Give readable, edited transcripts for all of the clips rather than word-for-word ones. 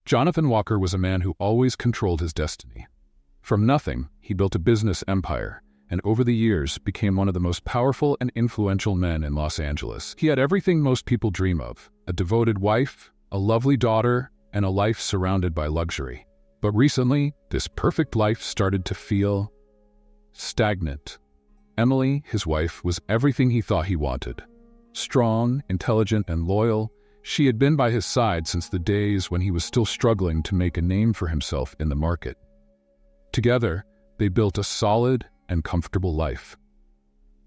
Jonathan Walker was a man who always controlled his destiny. From nothing, he built a business empire, and over the years became one of the most powerful and influential men in Los Angeles. He had everything most people dream of: a devoted wife, a lovely daughter, and a life surrounded by luxury. But recently, this perfect life started to feel stagnant. Emily, his wife, was everything he thought he wanted. Strong, intelligent, and loyal, she had been by his side since the days when he was still struggling to make a name for himself in the market. Together, they built a solid and comfortable life.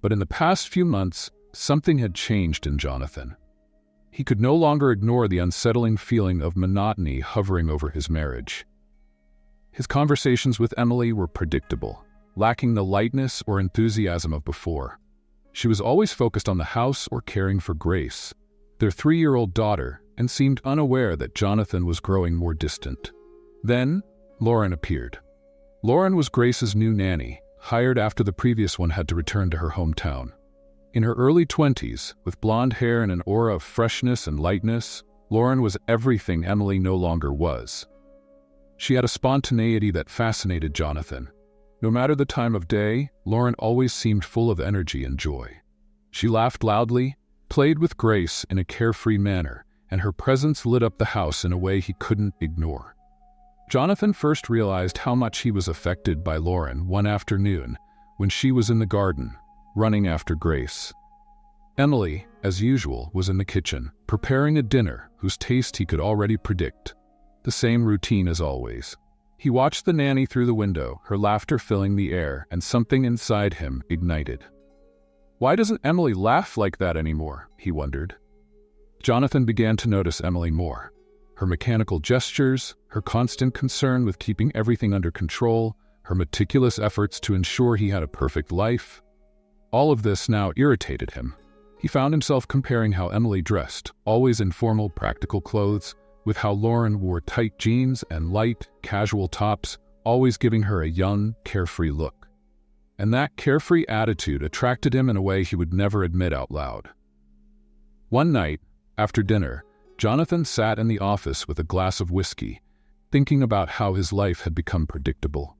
But in the past few months, something had changed in Jonathan. He could no longer ignore the unsettling feeling of monotony hovering over his marriage. His conversations with Emily were predictable, lacking the lightness or enthusiasm of before. She was always focused on the house or caring for Grace, their 3-year-old daughter, and seemed unaware that Jonathan was growing more distant. Then, Lauren appeared. Lauren was Grace's new nanny, hired after the previous one had to return to her hometown. In her early 20s, with blonde hair and an aura of freshness and lightness, Lauren was everything Emily no longer was. She had a spontaneity that fascinated Jonathan. No matter the time of day, Lauren always seemed full of energy and joy. She laughed loudly, played with Grace in a carefree manner, and her presence lit up the house in a way he couldn't ignore. Jonathan first realized how much he was affected by Lauren one afternoon when she was in the garden, running after Grace. Emily, as usual, was in the kitchen, preparing a dinner whose taste he could already predict. The same routine as always. He watched the nanny through the window, her laughter filling the air, and something inside him ignited. Why doesn't Emily laugh like that anymore? He wondered. Jonathan began to notice Emily more. Her mechanical gestures, her constant concern with keeping everything under control, her meticulous efforts to ensure he had a perfect life. All of this now irritated him. He found himself comparing how Emily dressed, always in formal, practical clothes, with how Lauren wore tight jeans and light, casual tops, always giving her a young, carefree look. And that carefree attitude attracted him in a way he would never admit out loud. One night, after dinner, Jonathan sat in the office with a glass of whiskey, thinking about how his life had become predictable.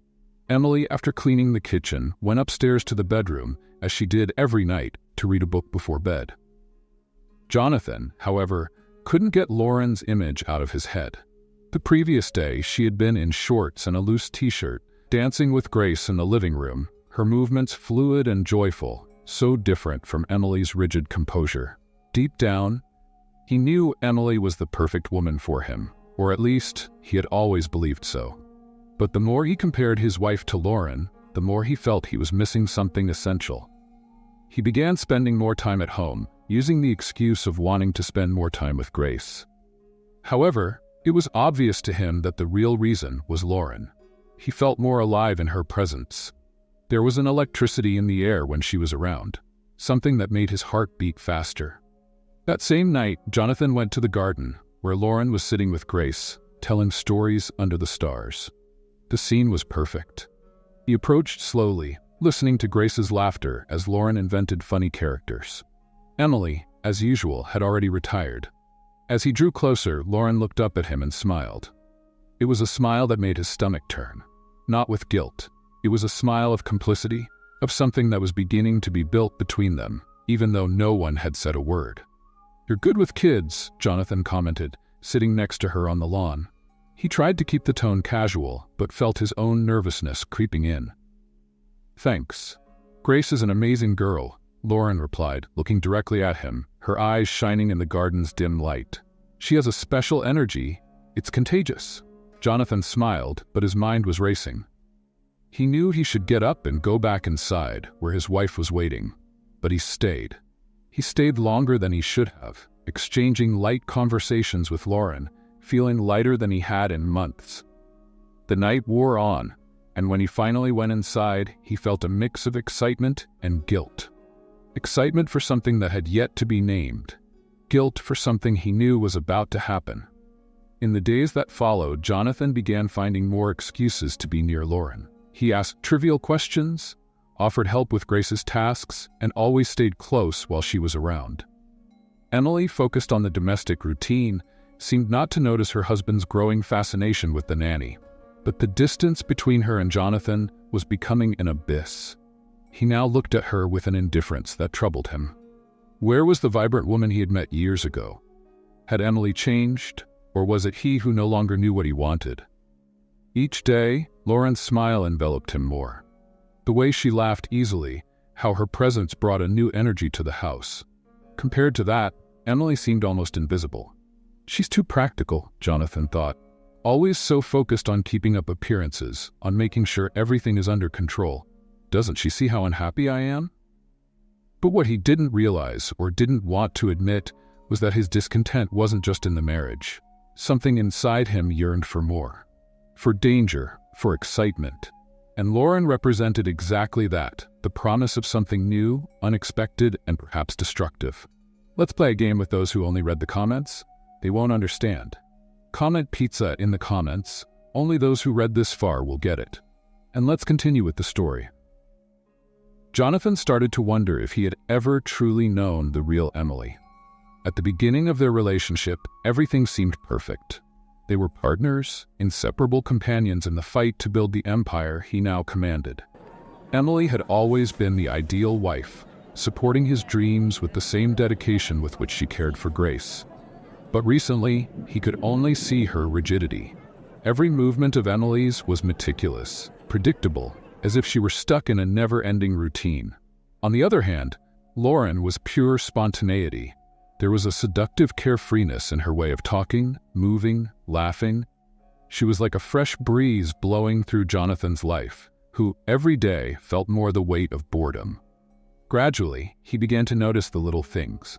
Emily, after cleaning the kitchen, went upstairs to the bedroom, as she did every night, to read a book before bed. Jonathan, however, couldn't get Lauren's image out of his head. The previous day, she had been in shorts and a loose t-shirt, dancing with Grace in the living room, her movements fluid and joyful, so different from Emily's rigid composure. Deep down, he knew Emily was the perfect woman for him, or at least he had always believed so. But the more he compared his wife to Lauren, the more he felt he was missing something essential. He began spending more time at home, using the excuse of wanting to spend more time with Grace. However, it was obvious to him that the real reason was Lauren. He felt more alive in her presence. There was an electricity in the air when she was around, something that made his heart beat faster. That same night, Jonathan went to the garden, where Lauren was sitting with Grace, telling stories under the stars. The scene was perfect. He approached slowly, listening to Grace's laughter as Lauren invented funny characters. Emily, as usual, had already retired. As he drew closer, Lauren looked up at him and smiled. It was a smile that made his stomach turn. Not with guilt. It was a smile of complicity, of something that was beginning to be built between them, even though no one had said a word. "You're good with kids," Jonathan commented, sitting next to her on the lawn. He tried to keep the tone casual, but felt his own nervousness creeping in. "Thanks. Grace is an amazing girl," Lauren replied, looking directly at him, her eyes shining in the garden's dim light. "She has a special energy. It's contagious." Jonathan smiled, but his mind was racing. He knew he should get up and go back inside, where his wife was waiting. But he stayed. He stayed longer than he should have, exchanging light conversations with Lauren, feeling lighter than he had in months. The night wore on, and when he finally went inside, he felt a mix of excitement and guilt. Excitement for something that had yet to be named. Guilt for something he knew was about to happen. In the days that followed, Jonathan began finding more excuses to be near Lauren. He asked trivial questions, offered help with Grace's tasks, and always stayed close while she was around. Emily focused on the domestic routine, seemed not to notice her husband's growing fascination with the nanny. But the distance between her and Jonathan was becoming an abyss. He now looked at her with an indifference that troubled him. Where was the vibrant woman he had met years ago? Had Emily changed, or was it he who no longer knew what he wanted? Each day, Lauren's smile enveloped him more. The way she laughed easily, how her presence brought a new energy to the house. Compared to that, Emily seemed almost invisible. She's too practical, Jonathan thought. Always so focused on keeping up appearances, on making sure everything is under control. Doesn't she see how unhappy I am? But what he didn't realize, or didn't want to admit, was that his discontent wasn't just in the marriage. Something inside him yearned for more. For danger, for excitement. And Lauren represented exactly that, the promise of something new, unexpected, and perhaps destructive. Let's play a game with those who only read the comments. They won't understand. Comment pizza in the comments. Only those who read this far will get it. And let's continue with the story. Jonathan started to wonder if he had ever truly known the real Emily. At the beginning of their relationship, everything seemed perfect. They were partners, inseparable companions in the fight to build the empire he now commanded. Emily had always been the ideal wife, supporting his dreams with the same dedication with which she cared for Grace. But recently, he could only see her rigidity. Every movement of Emily's was meticulous, predictable, as if she were stuck in a never-ending routine. On the other hand, Lauren was pure spontaneity. There was a seductive carefreeness in her way of talking, moving, laughing. She was like a fresh breeze blowing through Jonathan's life, who, every day, felt more the weight of boredom. Gradually, he began to notice the little things.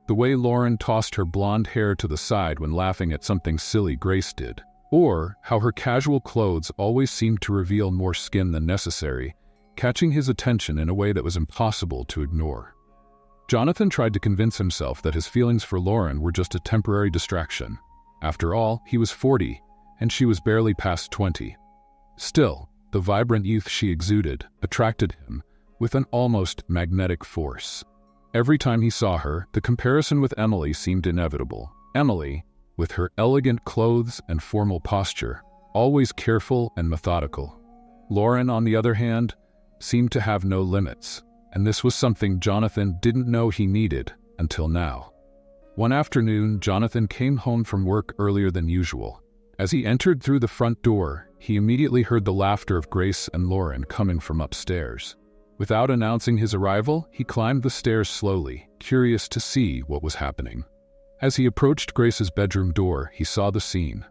The way Lauren tossed her blonde hair to the side when laughing at something silly Grace did, or how her casual clothes always seemed to reveal more skin than necessary, catching his attention in a way that was impossible to ignore. Jonathan tried to convince himself that his feelings for Lauren were just a temporary distraction. After all, he was 40, and she was barely past 20. Still, the vibrant youth she exuded attracted him with an almost magnetic force. Every time he saw her, the comparison with Emily seemed inevitable. Emily, with her elegant clothes and formal posture, always careful and methodical. Lauren, on the other hand, seemed to have no limits, and this was something Jonathan didn't know he needed until now. One afternoon, Jonathan came home from work earlier than usual. As he entered through the front door, he immediately heard the laughter of Grace and Lauren coming from upstairs. Without announcing his arrival, he climbed the stairs slowly, curious to see what was happening. As he approached Grace's bedroom door, he saw the scene.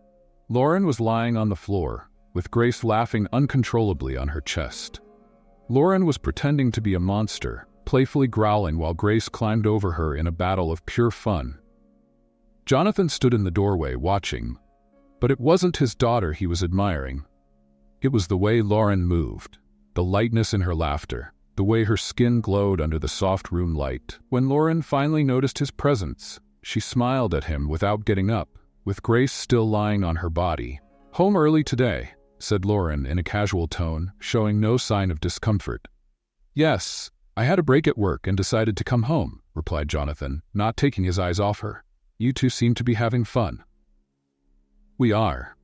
Lauren was lying on the floor, with Grace laughing uncontrollably on her chest. Lauren was pretending to be a monster, playfully growling while Grace climbed over her in a battle of pure fun. Jonathan stood in the doorway watching, but it wasn't his daughter he was admiring. It was the way Lauren moved, the lightness in her laughter, the way her skin glowed under the soft room light. When Lauren finally noticed his presence, she smiled at him without getting up, with Grace still lying on her body. "Home early today," said Lauren in a casual tone, showing no sign of discomfort. "Yes, I had a break at work and decided to come home," replied Jonathan, not taking his eyes off her. "You two seem to be having fun." "We are.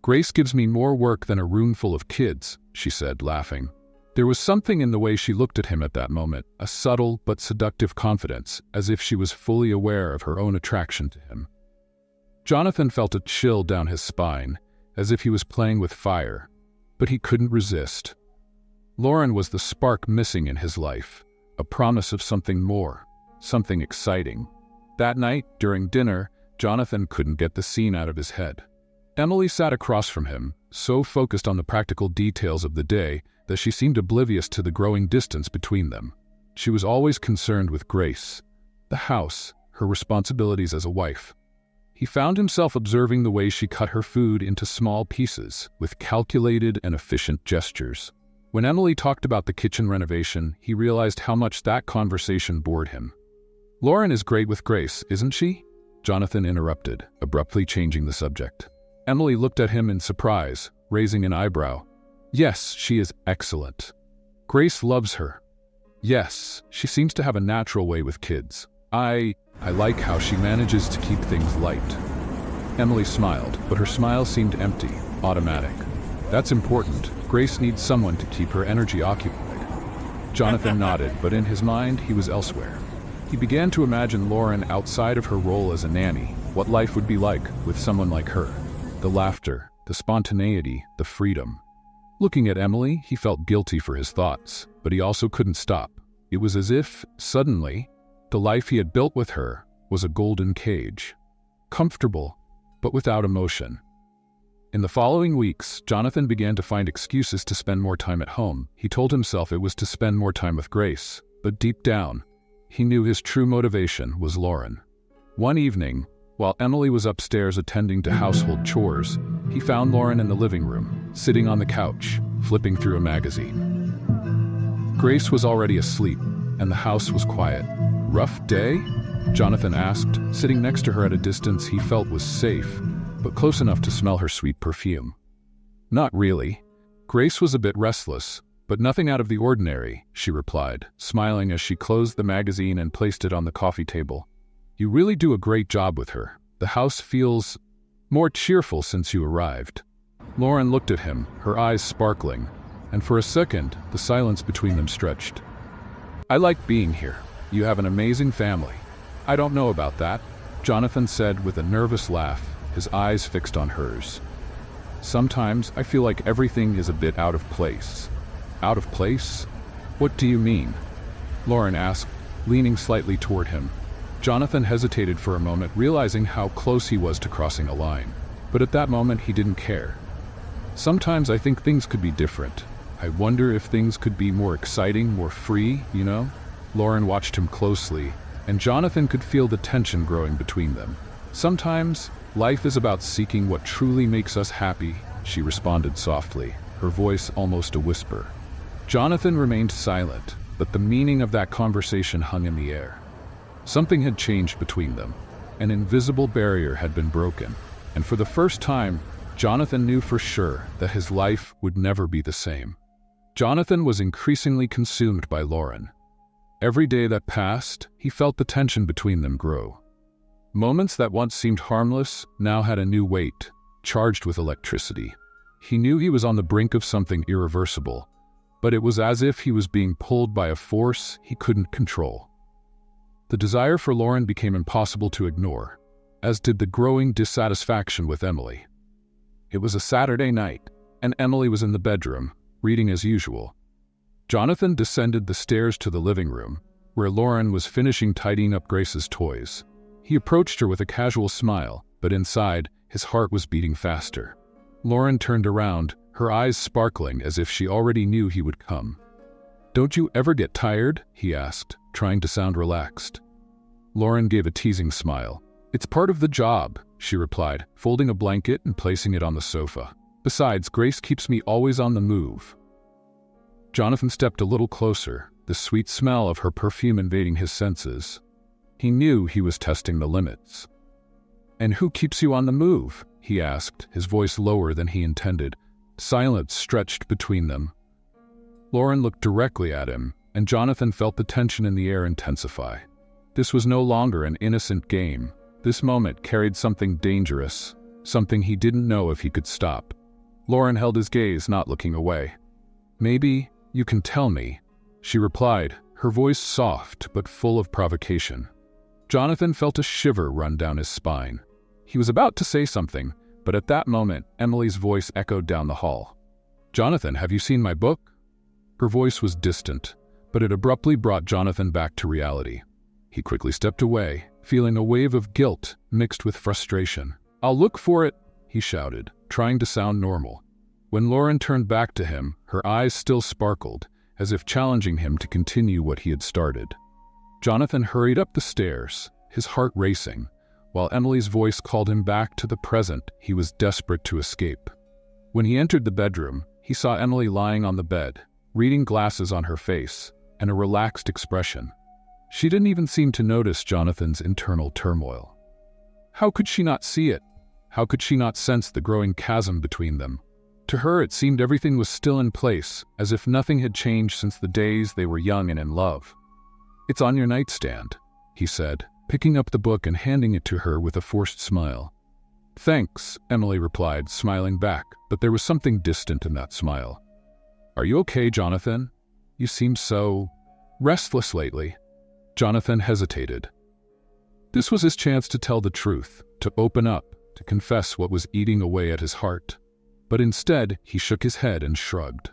Grace gives me more work than a room full of kids," she said, laughing. There was something in the way she looked at him at that moment, a subtle but seductive confidence, as if she was fully aware of her own attraction to him. Jonathan felt a chill down his spine, as if he was playing with fire, but he couldn't resist. Lauren was the spark missing in his life, a promise of something more, something exciting. That night, during dinner, Jonathan couldn't get the scene out of his head. Emily sat across from him, so focused on the practical details of the day that she seemed oblivious to the growing distance between them. She was always concerned with Grace, the house, her responsibilities as a wife. He found himself observing the way she cut her food into small pieces, with calculated and efficient gestures. When Emily talked about the kitchen renovation, he realized how much that conversation bored him. "Lauren is great with Grace, isn't she?" Jonathan interrupted, abruptly changing the subject. Emily looked at him in surprise, raising an eyebrow. "Yes, she is excellent. Grace loves her. Yes, she seems to have a natural way with kids. I like how she manages to keep things light." Emily smiled, but her smile seemed empty, automatic. That's important. Grace needs someone to keep her energy occupied. Jonathan nodded, but in his mind, he was elsewhere. He began to imagine Lauren outside of her role as a nanny, what life would be like with someone like her. The laughter, the spontaneity, the freedom. Looking at Emily, he felt guilty for his thoughts, but he also couldn't stop. It was as if, suddenly, the life he had built with her was a golden cage. Comfortable, but without emotion. In the following weeks, Jonathan began to find excuses to spend more time at home. He told himself it was to spend more time with Grace, but deep down, he knew his true motivation was Lauren. One evening, while Emily was upstairs attending to household chores, he found Lauren in the living room, sitting on the couch, flipping through a magazine. Grace was already asleep, and the house was quiet. "Rough day?" Jonathan asked. Sitting next to her at a distance he felt was safe, but close enough to smell her sweet perfume. "Not really." Grace was a bit restless, but nothing out of the ordinary, she replied, smiling as she closed the magazine and placed it on the coffee table. "You really do a great job with her. The house feels more cheerful since you arrived." Lauren looked at him, her eyes sparkling, and for a second, the silence between them stretched. "I like being here. You have an amazing family." "I don't know about that," Jonathan said with a nervous laugh, his eyes fixed on hers. "Sometimes I feel like everything is a bit out of place." "Out of place? What do you mean?" Lauren asked, leaning slightly toward him. Jonathan hesitated for a moment, realizing how close he was to crossing a line. But at that moment, he didn't care. "Sometimes I think things could be different. I wonder if things could be more exciting, more free, you know?" Lauren watched him closely, and Jonathan could feel the tension growing between them. "Sometimes, life is about seeking what truly makes us happy," she responded softly, her voice almost a whisper. Jonathan remained silent, but the meaning of that conversation hung in the air. Something had changed between them. An invisible barrier had been broken, and for the first time, Jonathan knew for sure that his life would never be the same. Jonathan was increasingly consumed by Lauren. Every day that passed, he felt the tension between them grow. Moments that once seemed harmless now had a new weight, charged with electricity. He knew he was on the brink of something irreversible, but it was as if he was being pulled by a force he couldn't control. The desire for Lauren became impossible to ignore, as did the growing dissatisfaction with Emily. It was a Saturday night, and Emily was in the bedroom, reading as usual. Jonathan descended the stairs to the living room, where Lauren was finishing tidying up Grace's toys. He approached her with a casual smile, but inside, his heart was beating faster. Lauren turned around, her eyes sparkling as if she already knew he would come. "Don't you ever get tired?" he asked, trying to sound relaxed. Lauren gave a teasing smile. "It's part of the job," she replied, folding a blanket and placing it on the sofa. "Besides, Grace keeps me always on the move." Jonathan stepped a little closer, the sweet smell of her perfume invading his senses. He knew he was testing the limits. "And who keeps you on the move?" he asked, his voice lower than he intended. Silence stretched between them. Lauren looked directly at him, and Jonathan felt the tension in the air intensify. This was no longer an innocent game. This moment carried something dangerous, something he didn't know if he could stop. Lauren held his gaze, not looking away. "Maybe you can tell me," she replied, her voice soft but full of provocation. Jonathan felt a shiver run down his spine. He was about to say something, but at that moment, Emily's voice echoed down the hall. "Jonathan, have you seen my book?" Her voice was distant, but it abruptly brought Jonathan back to reality. He quickly stepped away, feeling a wave of guilt mixed with frustration. "I'll look for it," he shouted, trying to sound normal. When Lauren turned back to him, her eyes still sparkled, as if challenging him to continue what he had started. Jonathan hurried up the stairs, his heart racing, while Emily's voice called him back to the present he was desperate to escape. When he entered the bedroom, he saw Emily lying on the bed, reading glasses on her face, and a relaxed expression. She didn't even seem to notice Jonathan's internal turmoil. How could she not see it? How could she not sense the growing chasm between them? To her, it seemed everything was still in place, as if nothing had changed since the days they were young and in love. "It's on your nightstand," he said, picking up the book and handing it to her with a forced smile. "Thanks," Emily replied, smiling back, but there was something distant in that smile. "Are you okay, Jonathan? You seem so restless lately." Jonathan hesitated. This was his chance to tell the truth, to open up, to confess what was eating away at his heart. But instead, he shook his head and shrugged.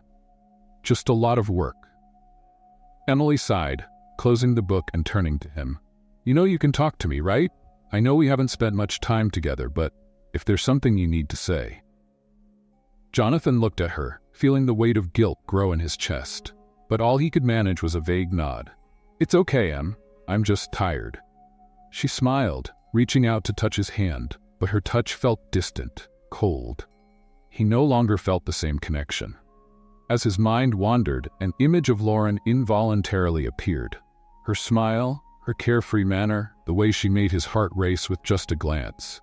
"Just a lot of work." Emily sighed, closing the book and turning to him. "You know you can talk to me, right? I know we haven't spent much time together, but if there's something you need to say." Jonathan looked at her, feeling the weight of guilt grow in his chest. But all he could manage was a vague nod. "It's okay, Em. I'm just tired." She smiled, reaching out to touch his hand, but her touch felt distant, cold. He no longer felt the same connection. As his mind wandered, an image of Lauren involuntarily appeared. Her smile, her carefree manner, the way she made his heart race with just a glance.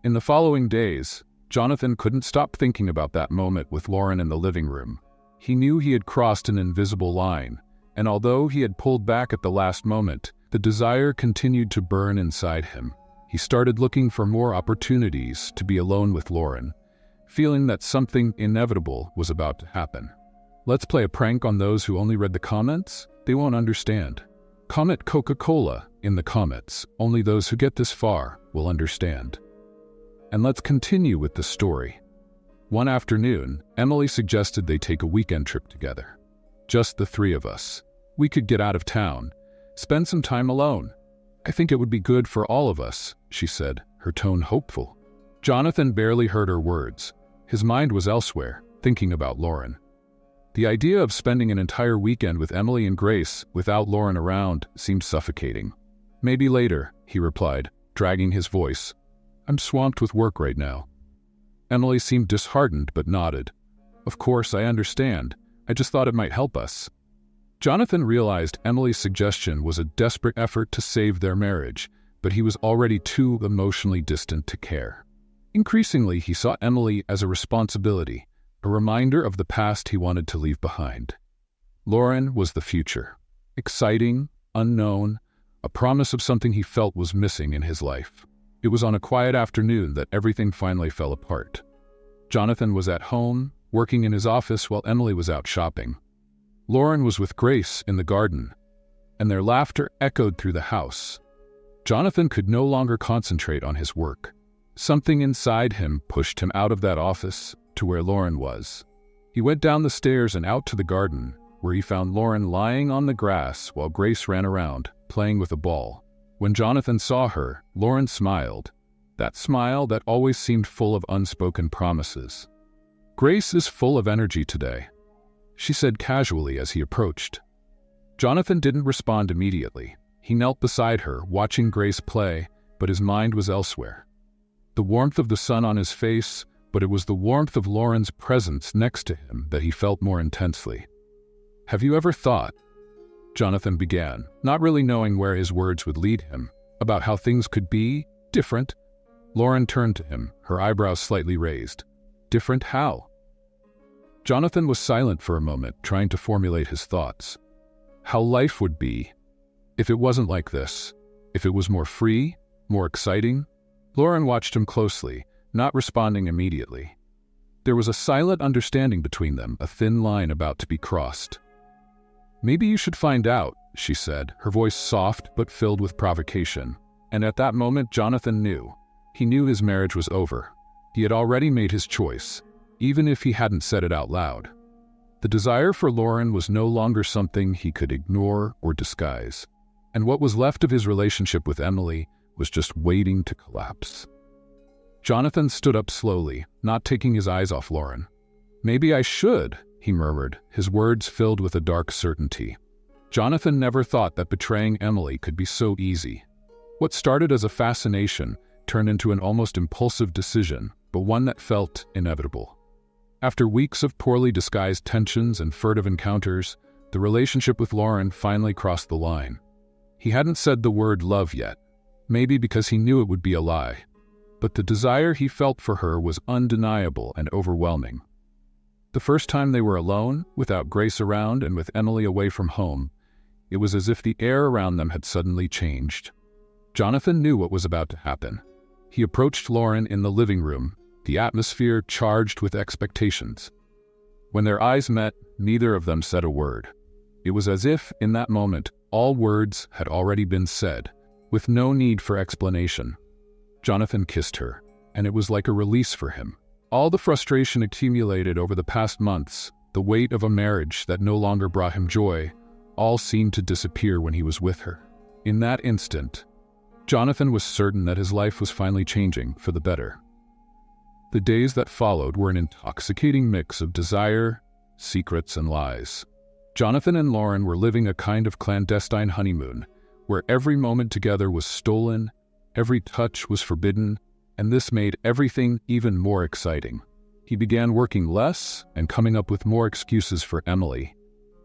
In the following days, Jonathan couldn't stop thinking about that moment with Lauren in the living room. He knew he had crossed an invisible line, and although he had pulled back at the last moment, the desire continued to burn inside him. He started looking for more opportunities to be alone with Lauren, feeling that something inevitable was about to happen. Let's play a prank on those who only read the comments? They won't understand. Comment Coca-Cola in the comments. Only those who get this far will understand. And let's continue with the story. One afternoon, Emily suggested they take a weekend trip together. Just the three of us. We could get out of town, spend some time alone. "I think it would be good for all of us," she said, her tone hopeful. Jonathan barely heard her words. His mind was elsewhere, thinking about Lauren. The idea of spending an entire weekend with Emily and Grace without Lauren around seemed suffocating. "Maybe later," he replied, dragging his voice. "I'm swamped with work right now." Emily seemed disheartened but nodded. "Of course, I understand. I just thought it might help us." Jonathan realized Emily's suggestion was a desperate effort to save their marriage, but he was already too emotionally distant to care. Increasingly, he saw Emily as a responsibility, a reminder of the past he wanted to leave behind. Lauren was the future. Exciting, unknown, a promise of something he felt was missing in his life. It was on a quiet afternoon that everything finally fell apart. Jonathan was at home, working in his office while Emily was out shopping. Lauren was with Grace in the garden, and their laughter echoed through the house. Jonathan could no longer concentrate on his work. Something inside him pushed him out of that office to where Lauren was. He went down the stairs and out to the garden, where he found Lauren lying on the grass while Grace ran around, playing with a ball. When Jonathan saw her, Lauren smiled, that smile that always seemed full of unspoken promises. "Grace is full of energy today," she said casually as he approached. Jonathan didn't respond immediately. He knelt beside her, watching Grace play, but his mind was elsewhere. The warmth of the sun on his face, but it was the warmth of Lauren's presence next to him that he felt more intensely. "Have you ever thought," Jonathan began, not really knowing where his words would lead him, "about how things could be different?" Lauren turned to him, her eyebrows slightly raised. "Different how?" Jonathan was silent for a moment, trying to formulate his thoughts. How life would be if it wasn't like this, if it was more free, more exciting. Lauren watched him closely, not responding immediately. There was a silent understanding between them, a thin line about to be crossed. "Maybe you should find out," she said, her voice soft but filled with provocation. And at that moment, Jonathan knew. He knew his marriage was over. He had already made his choice, even if he hadn't said it out loud. The desire for Lauren was no longer something he could ignore or disguise. And what was left of his relationship with Emily was just waiting to collapse. Jonathan stood up slowly, not taking his eyes off Lauren. "Maybe I should," he murmured, his words filled with a dark certainty. Jonathan never thought that betraying Emily could be so easy. What started as a fascination turned into an almost impulsive decision, but one that felt inevitable. After weeks of poorly disguised tensions and furtive encounters, the relationship with Lauren finally crossed the line. He hadn't said the word love yet, maybe because he knew it would be a lie. But the desire he felt for her was undeniable and overwhelming. The first time they were alone, without Grace around and with Emily away from home, it was as if the air around them had suddenly changed. Jonathan knew what was about to happen. He approached Lauren in the living room, the atmosphere charged with expectations. When their eyes met, neither of them said a word. It was as if, in that moment, all words had already been said, with no need for explanation. Jonathan kissed her, and it was like a release for him. All the frustration accumulated over the past months, the weight of a marriage that no longer brought him joy, all seemed to disappear when he was with her. In that instant, Jonathan was certain that his life was finally changing for the better. The days that followed were an intoxicating mix of desire, secrets, and lies. Jonathan and Lauren were living a kind of clandestine honeymoon, where every moment together was stolen, every touch was forbidden, and this made everything even more exciting. He began working less and coming up with more excuses for Emily,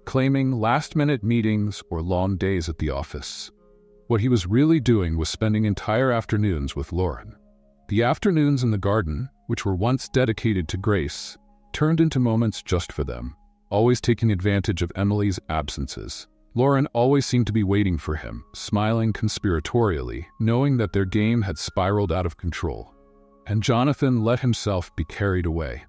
claiming last-minute meetings or long days at the office. What he was really doing was spending entire afternoons with Lauren. The afternoons in the garden, which were once dedicated to Grace, turned into moments just for them, always taking advantage of Emily's absences. Lauren always seemed to be waiting for him, smiling conspiratorially, knowing that their game had spiraled out of control. And Jonathan let himself be carried away.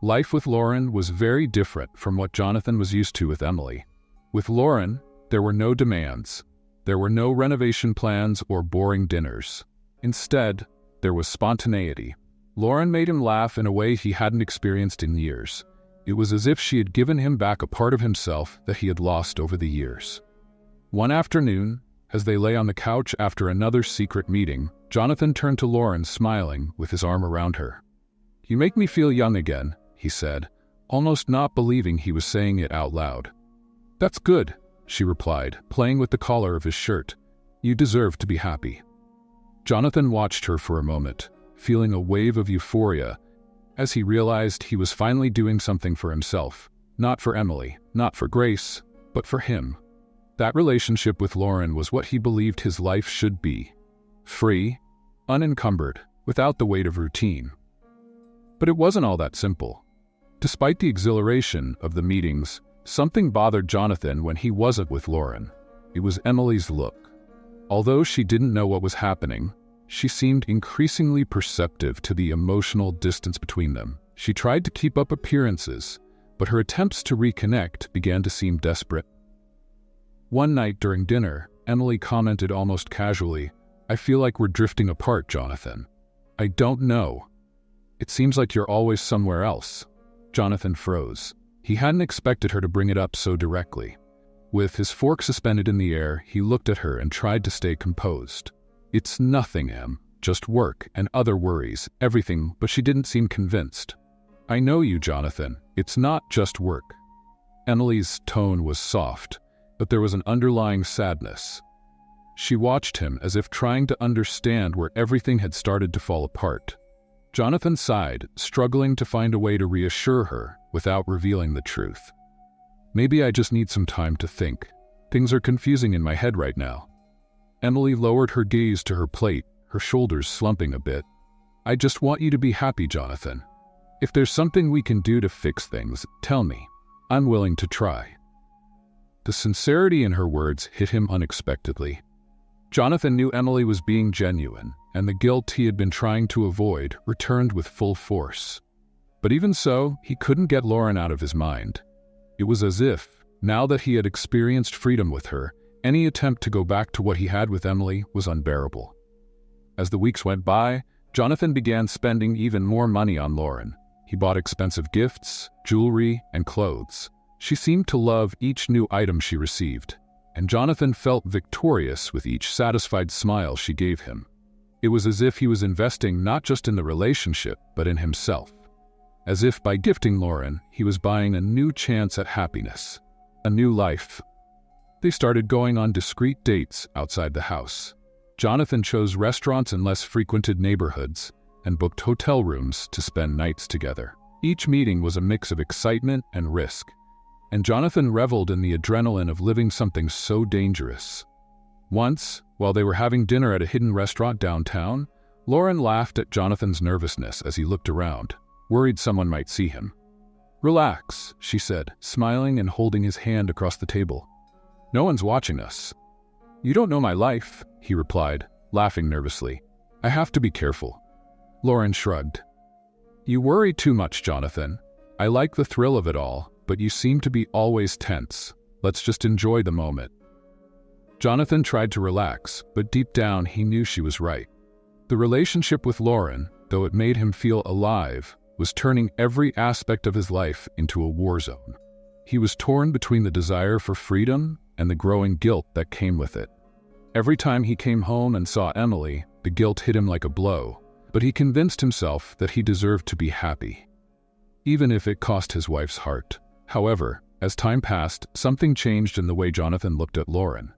Life with Lauren was very different from what Jonathan was used to with Emily. With Lauren, there were no demands. There were no renovation plans or boring dinners. Instead, there was spontaneity. Lauren made him laugh in a way he hadn't experienced in years. It was as if she had given him back a part of himself that he had lost over the years. One afternoon, as they lay on the couch after another secret meeting, Jonathan turned to Lauren, smiling, with his arm around her. "You make me feel young again," he said, almost not believing he was saying it out loud. "That's good," she replied, playing with the collar of his shirt. "You deserve to be happy." Jonathan watched her for a moment, feeling a wave of euphoria as he realized he was finally doing something for himself. Not for Emily, not for Grace, but for him. That relationship with Lauren was what he believed his life should be. Free, unencumbered, without the weight of routine. But it wasn't all that simple. Despite the exhilaration of the meetings, something bothered Jonathan when he wasn't with Lauren. It was Emily's look. Although she didn't know what was happening, she seemed increasingly perceptive to the emotional distance between them. She tried to keep up appearances, but her attempts to reconnect began to seem desperate. One night during dinner, Emily commented almost casually, "I feel like we're drifting apart, Jonathan. I don't know. It seems like you're always somewhere else." Jonathan froze. He hadn't expected her to bring it up so directly. With his fork suspended in the air, he looked at her and tried to stay composed. "It's nothing, Em. Just work and other worries, everything," but she didn't seem convinced. "I know you, Jonathan. It's not just work." Emily's tone was soft, but there was an underlying sadness. She watched him as if trying to understand where everything had started to fall apart. Jonathan sighed, struggling to find a way to reassure her without revealing the truth. "Maybe I just need some time to think. Things are confusing in my head right now." Emily lowered her gaze to her plate, her shoulders slumping a bit. "I just want you to be happy, Jonathan. If there's something we can do to fix things, tell me. I'm willing to try." The sincerity in her words hit him unexpectedly. Jonathan knew Emily was being genuine, and the guilt he had been trying to avoid returned with full force. But even so, he couldn't get Lauren out of his mind. It was as if, now that he had experienced freedom with her, any attempt to go back to what he had with Emily was unbearable. As the weeks went by, Jonathan began spending even more money on Lauren. He bought expensive gifts, jewelry, and clothes. She seemed to love each new item she received, and Jonathan felt victorious with each satisfied smile she gave him. It was as if he was investing not just in the relationship, but in himself. As if by gifting Lauren, he was buying a new chance at happiness, a new life. They started going on discreet dates outside the house. Jonathan chose restaurants in less frequented neighborhoods and booked hotel rooms to spend nights together. Each meeting was a mix of excitement and risk, and Jonathan reveled in the adrenaline of living something so dangerous. Once, while they were having dinner at a hidden restaurant downtown, Lauren laughed at Jonathan's nervousness as he looked around, worried someone might see him. "Relax," she said, smiling and holding his hand across the table. "No one's watching us." "You don't know my life," he replied, laughing nervously. I have to be careful. Lauren shrugged. You worry too much, Jonathan. I like the thrill of it all, but you seem to be always tense. Let's just enjoy the moment. Jonathan tried to relax, but deep down he knew she was right. The relationship with Lauren, though it made him feel alive, was turning every aspect of his life into a war zone. He was torn between the desire for freedom and the growing guilt that came with it. Every time he came home and saw Emily, the guilt hit him like a blow, but he convinced himself that he deserved to be happy, even if it cost his wife's heart. However, as time passed, something changed in the way Jonathan looked at Lauren.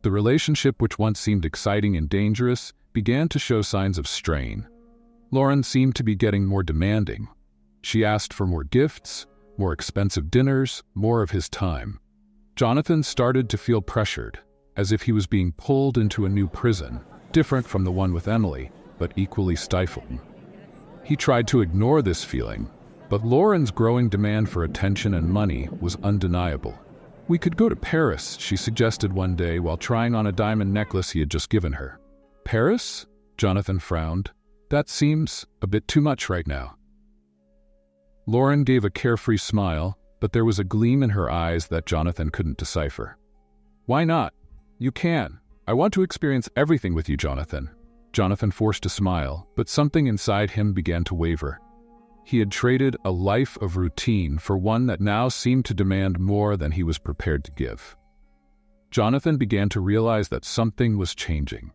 The relationship, which once seemed exciting and dangerous, began to show signs of strain. Lauren seemed to be getting more demanding. She asked for more gifts, more expensive dinners, more of his time. Jonathan started to feel pressured, as if he was being pulled into a new prison, different from the one with Emily, but equally stifling. He tried to ignore this feeling, but Lauren's growing demand for attention and money was undeniable. We could go to Paris, she suggested one day while trying on a diamond necklace he had just given her. Paris? Jonathan frowned. That seems a bit too much right now. Lauren gave a carefree smile, but there was a gleam in her eyes that Jonathan couldn't decipher. Why not? You can. I want to experience everything with you, Jonathan. Jonathan forced a smile, but something inside him began to waver. He had traded a life of routine for one that now seemed to demand more than he was prepared to give. Jonathan began to realize that something was changing.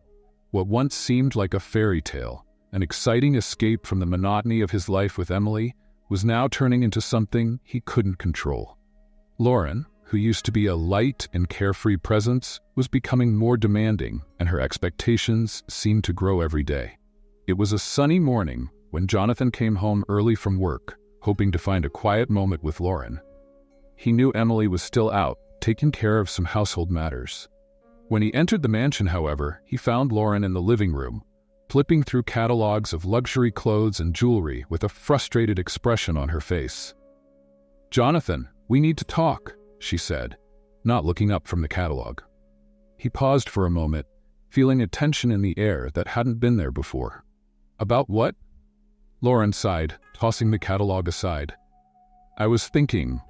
What once seemed like a fairy tale, an exciting escape from the monotony of his life with Emily, was now turning into something he couldn't control. Lauren, who used to be a light and carefree presence, was becoming more demanding, and her expectations seemed to grow every day. It was a sunny morning when Jonathan came home early from work, hoping to find a quiet moment with Lauren. He knew Emily was still out, taking care of some household matters. When he entered the mansion, however, he found Lauren in the living room, flipping through catalogs of luxury clothes and jewelry with a frustrated expression on her face. "Jonathan, we need to talk," she said, not looking up from the catalog. He paused for a moment, feeling a tension in the air that hadn't been there before. "About what?" Lauren sighed, tossing the catalog aside. "I was thinking,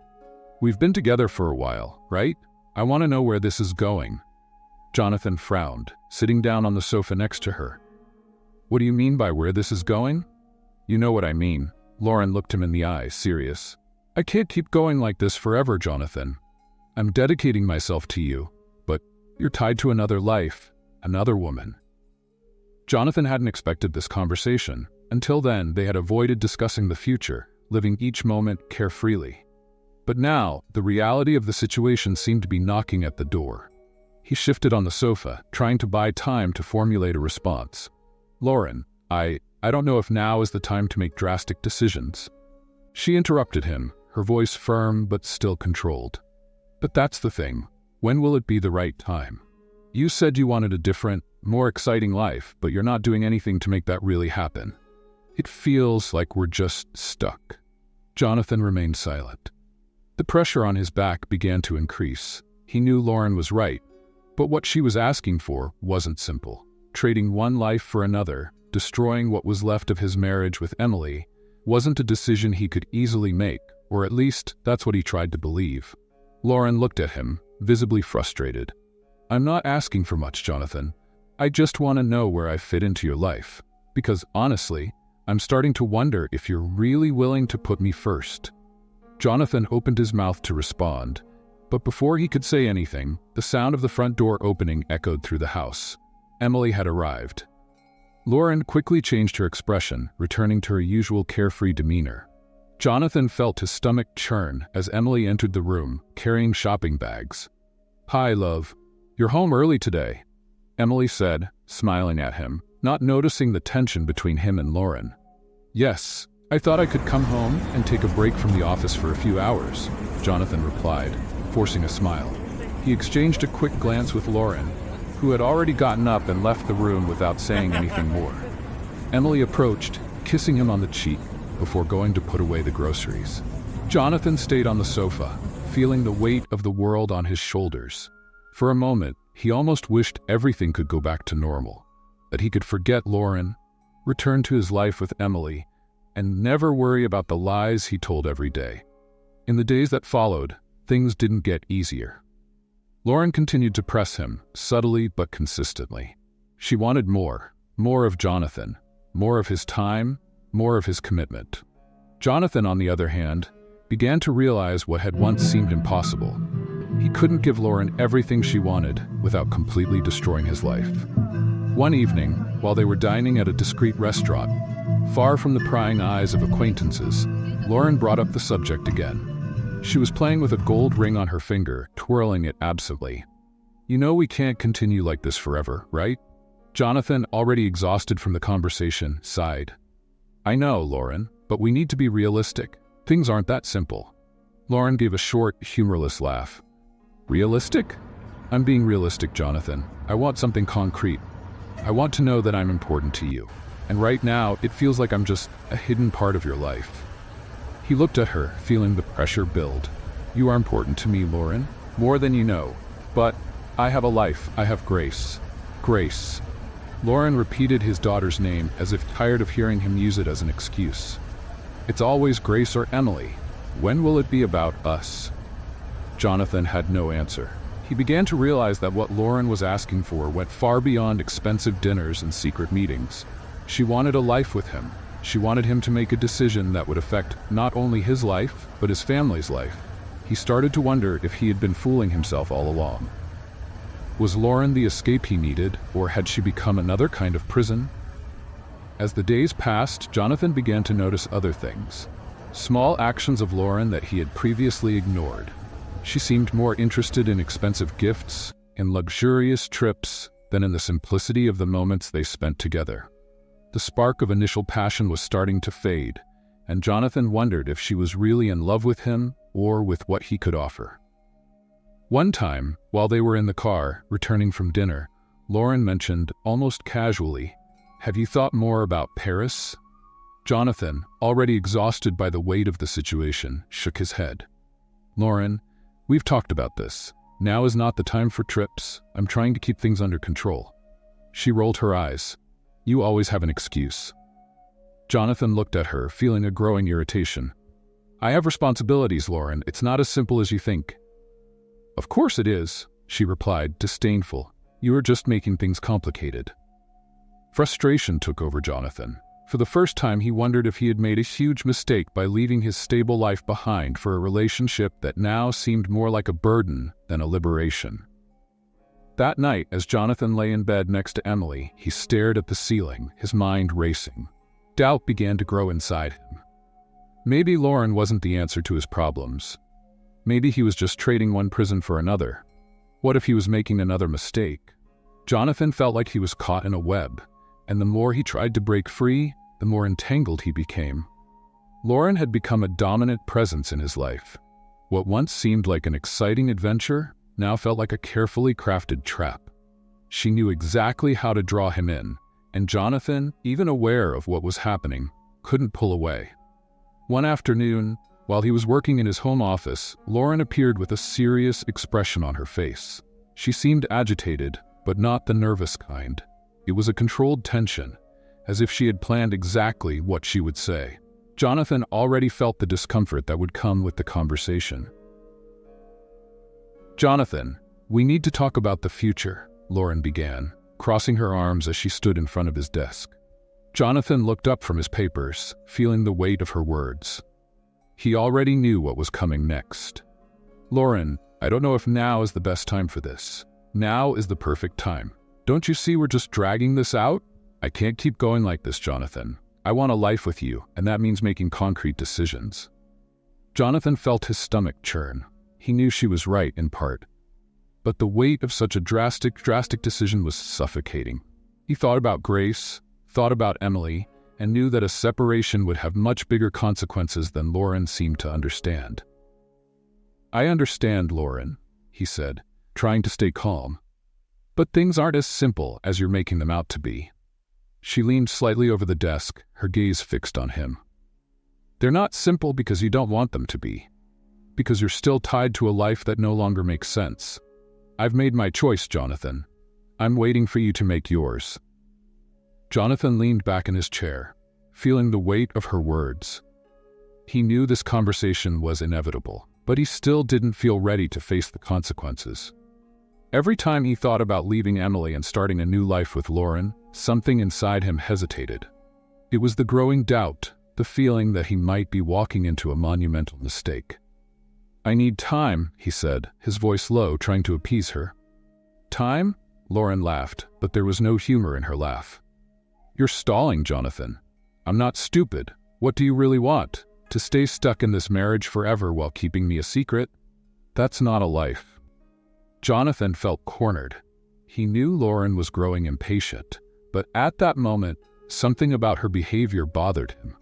we've been together for a while, right? I want to know where this is going." Jonathan frowned, sitting down on the sofa next to her. "What do you mean by where this is going?" "You know what I mean." Lauren looked him in the eye, serious. "I can't keep going like this forever, Jonathan. I'm dedicating myself to you, but you're tied to another life, another woman." Jonathan hadn't expected this conversation. Until then, they had avoided discussing the future, living each moment carefreely. But now, the reality of the situation seemed to be knocking at the door. He shifted on the sofa, trying to buy time to formulate a response. "Lauren, I don't know if now is the time to make drastic decisions." She interrupted him, her voice firm but still controlled. "But that's the thing. When will it be the right time? You said you wanted a different, more exciting life, but you're not doing anything to make that really happen. It feels like we're just stuck." Jonathan remained silent. The pressure on his back began to increase. He knew Lauren was right, but what she was asking for wasn't simple. Trading one life for another, destroying what was left of his marriage with Emily, wasn't a decision he could easily make, or at least that's what he tried to believe. Lauren looked at him, visibly frustrated. "I'm not asking for much, Jonathan. I just want to know where I fit into your life. Because honestly, I'm starting to wonder if you're really willing to put me first." Jonathan opened his mouth to respond, but before he could say anything, the sound of the front door opening echoed through the house. Emily had arrived. Lauren quickly changed her expression, returning to her usual carefree demeanor. Jonathan felt his stomach churn as Emily entered the room, carrying shopping bags. "Hi, love. You're home early today," Emily said, smiling at him, not noticing the tension between him and Lauren. "Yes, I thought I could come home and take a break from the office for a few hours," Jonathan replied, forcing a smile. He exchanged a quick glance with Lauren, who had already gotten up and left the room without saying anything more. Emily approached, kissing him on the cheek before going to put away the groceries. Jonathan stayed on the sofa, feeling the weight of the world on his shoulders. For a moment, he almost wished everything could go back to normal. that he could forget Lauren, return to his life with Emily, and never worry about the lies he told every day. In the days that followed, things didn't get easier. Lauren continued to press him, subtly but consistently. She wanted more of Jonathan, more of his time, more of his commitment. Jonathan, on the other hand, began to realize what had once seemed impossible. He couldn't give Lauren everything she wanted without completely destroying his life. One evening, while they were dining at a discreet restaurant, far from the prying eyes of acquaintances, Lauren brought up the subject again. She was playing with a gold ring on her finger, twirling it absently. "You know we can't continue like this forever, right?" Jonathan, already exhausted from the conversation, sighed. "I know, Lauren, but we need to be realistic. Things aren't that simple." Lauren gave a short, humorless laugh. "Realistic? I'm being realistic, Jonathan. I want something concrete. I want to know that I'm important to you. And right now, it feels like I'm just a hidden part of your life." He looked at her, feeling the pressure build. "You are important to me, Lauren, more than you know. But I have a life. I have Grace. Grace." Lauren repeated his daughter's name as if tired of hearing him use it as an excuse. "It's always Grace or Emily. When will it be about us?" Jonathan had no answer. He began to realize that what Lauren was asking for went far beyond expensive dinners and secret meetings. She wanted a life with him. She wanted him to make a decision that would affect not only his life, but his family's life. He started to wonder if he had been fooling himself all along. Was Lauren the escape he needed, or had she become another kind of prison? As the days passed, Jonathan began to notice other things. Small actions of Lauren that he had previously ignored. She seemed more interested in expensive gifts, in luxurious trips, than in the simplicity of the moments they spent together. The spark of initial passion was starting to fade, and Jonathan wondered if she was really in love with him or with what he could offer. One time, while they were in the car, returning from dinner, Lauren mentioned, almost casually, "Have you thought more about Paris?" Jonathan, already exhausted by the weight of the situation, shook his head. "Lauren, we've talked about this. Now is not the time for trips. I'm trying to keep things under control." She rolled her eyes. "You always have an excuse." Jonathan looked at her, feeling a growing irritation. "I have responsibilities, Lauren. It's not as simple as you think." "Of course it is," she replied, disdainful. "You are just making things complicated." Frustration took over Jonathan. For the first time, he wondered if he had made a huge mistake by leaving his stable life behind for a relationship that now seemed more like a burden than a liberation. That night, as Jonathan lay in bed next to Emily, he stared at the ceiling, his mind racing. Doubt began to grow inside him. Maybe Lauren wasn't the answer to his problems. Maybe he was just trading one prison for another. What if he was making another mistake? Jonathan felt like he was caught in a web, and the more he tried to break free, the more entangled he became. Lauren had become a dominant presence in his life. What once seemed like an exciting adventure now felt like a carefully crafted trap. She knew exactly how to draw him in, and Jonathan, even aware of what was happening, couldn't pull away. One afternoon, while he was working in his home office, Lauren appeared with a serious expression on her face. She seemed agitated, but not the nervous kind. It was a controlled tension, as if she had planned exactly what she would say. Jonathan already felt the discomfort that would come with the conversation. "Jonathan, we need to talk about the future," Lauren began, crossing her arms as she stood in front of his desk. Jonathan looked up from his papers, feeling the weight of her words. He already knew what was coming next. "Lauren, I don't know if now is the best time for this. Now is the perfect time. Don't you see we're just dragging this out? I can't keep going like this, Jonathan. I want a life with you, and that means making concrete decisions." Jonathan felt his stomach churn. He knew she was right, in part. But the weight of such a drastic decision was suffocating. He thought about Grace, thought about Emily, and knew that a separation would have much bigger consequences than Lauren seemed to understand. "I understand, Lauren," he said, trying to stay calm. "But things aren't as simple as you're making them out to be." She leaned slightly over the desk, her gaze fixed on him. "They're not simple because you don't want them to be. Because you're still tied to a life that no longer makes sense. I've made my choice, Jonathan. I'm waiting for you to make yours." Jonathan leaned back in his chair, feeling the weight of her words. He knew this conversation was inevitable, but he still didn't feel ready to face the consequences. Every time he thought about leaving Emily and starting a new life with Lauren, something inside him hesitated. It was the growing doubt, the feeling that he might be walking into a monumental mistake. "I need time," he said, his voice low, trying to appease her. "Time?" Lauren laughed, but there was no humor in her laugh. "You're stalling, Jonathan. I'm not stupid. What do you really want? To stay stuck in this marriage forever while keeping me a secret? That's not a life." Jonathan felt cornered. He knew Lauren was growing impatient, but at that moment, something about her behavior bothered him.